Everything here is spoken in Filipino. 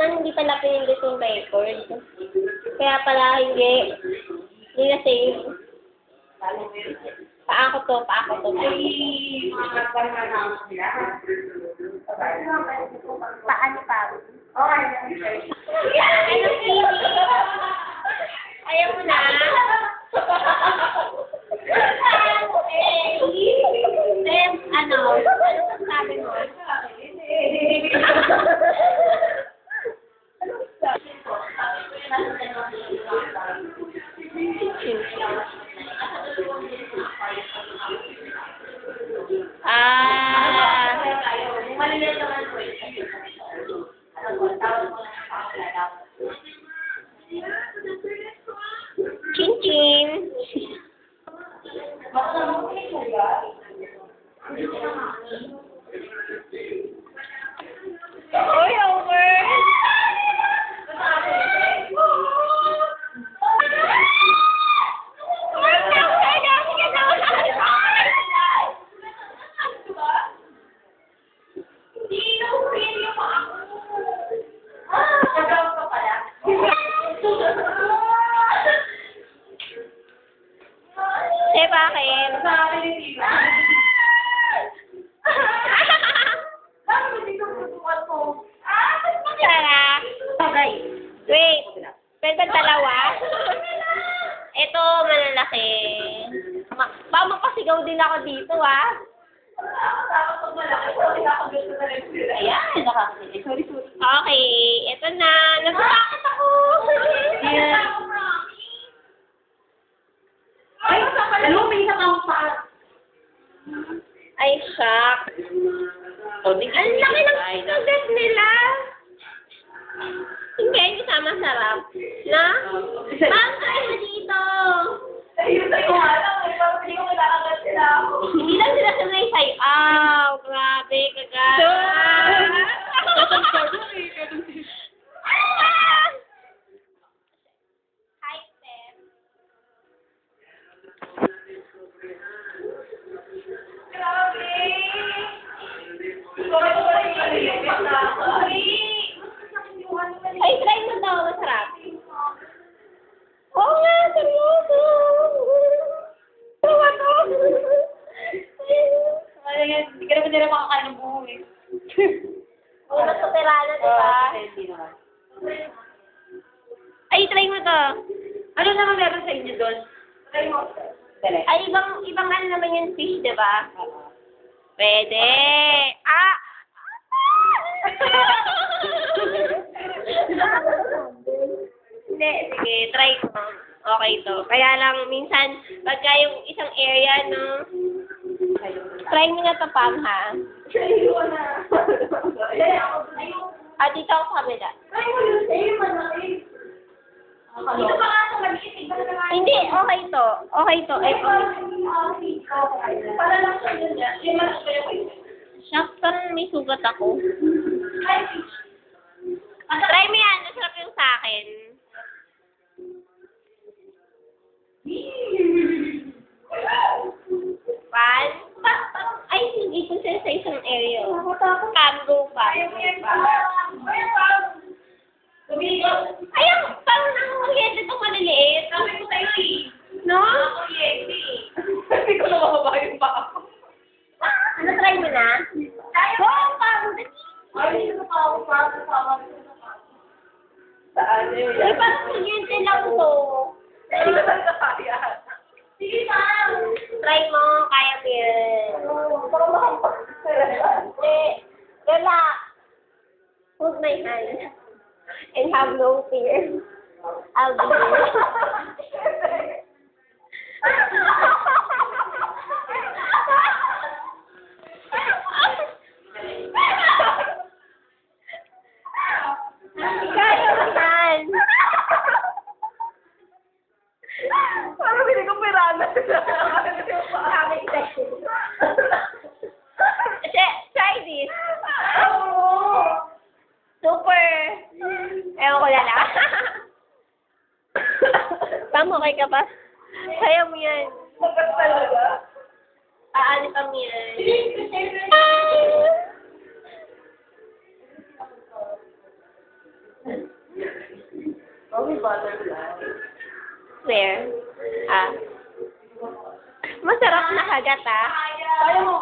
naman hindi pala pinindot yung record. Kaya pala hindi. Hindi na save. Paako to. Paan pa. Ano, Stevie? Ayaw mo na? Ano sabi mo? Chin-chin. Oy, over. Eh, bakit? Sarap. Wait. Pwede dalawa? Ito, malalaki. Baka mapasigaw din ako dito, ah. Ayan, nakakasili. Sorry. Okay, ito na. Natatakot ako. Ay, shock. Ang laki ng sugat nila. Hindi, hindi sama sarap. Na? Bakit kayo dito? Hindi lang sila sanay sa'yo. Grabe, kagat. Hi, Steph. Ay, try mo daw. Masarap. Oo nga, seryoso. Tawa ko. Hindi ka naman nila makakain ng buho eh. Oo, natutira na, diba? Hindi naman. Ay, try mo to. Ano naman meron sa inyo doon? Try mo. Dali. Ay, ibang ano naman yung fish, diba? Pwede. Hindi, sige, try ko. Okay to. Kaya lang, minsan, pagka yung isang area, no? Try mo na to, Pam, ha? Dito ako sa kabila. Hindi, okay to. Okay to. Shucks, parang may sugat ako. Try mo yan. Masarap yung sa akin. Ay, hindi ko sa isang area. Kango pa. Ayun, parang nanguryente itong maliliit. Sabi ko sa'yo eh. No? Hindi ko nakababa yung pa ako. Ano, try mo na? Oo, parang Ay, hindi ko pa ako para Saan yun? Ay, parang kuryente lang to. Hindi ko talaga kaya. Sige pa. Try mo, kaya mo yan. Parang makampak. Relax. Hold my hand. And have no fear. I'll be here. Kaya mo yan. Parang hindi ko pirana. Try this. Super. Ewan ko na lang. Tama, okay ka pa? Kaya mo yan. Magat talaga? Aanit ang yan. May butterfly. Where? Ah. Masarap na kagat, ah. Kaya mo.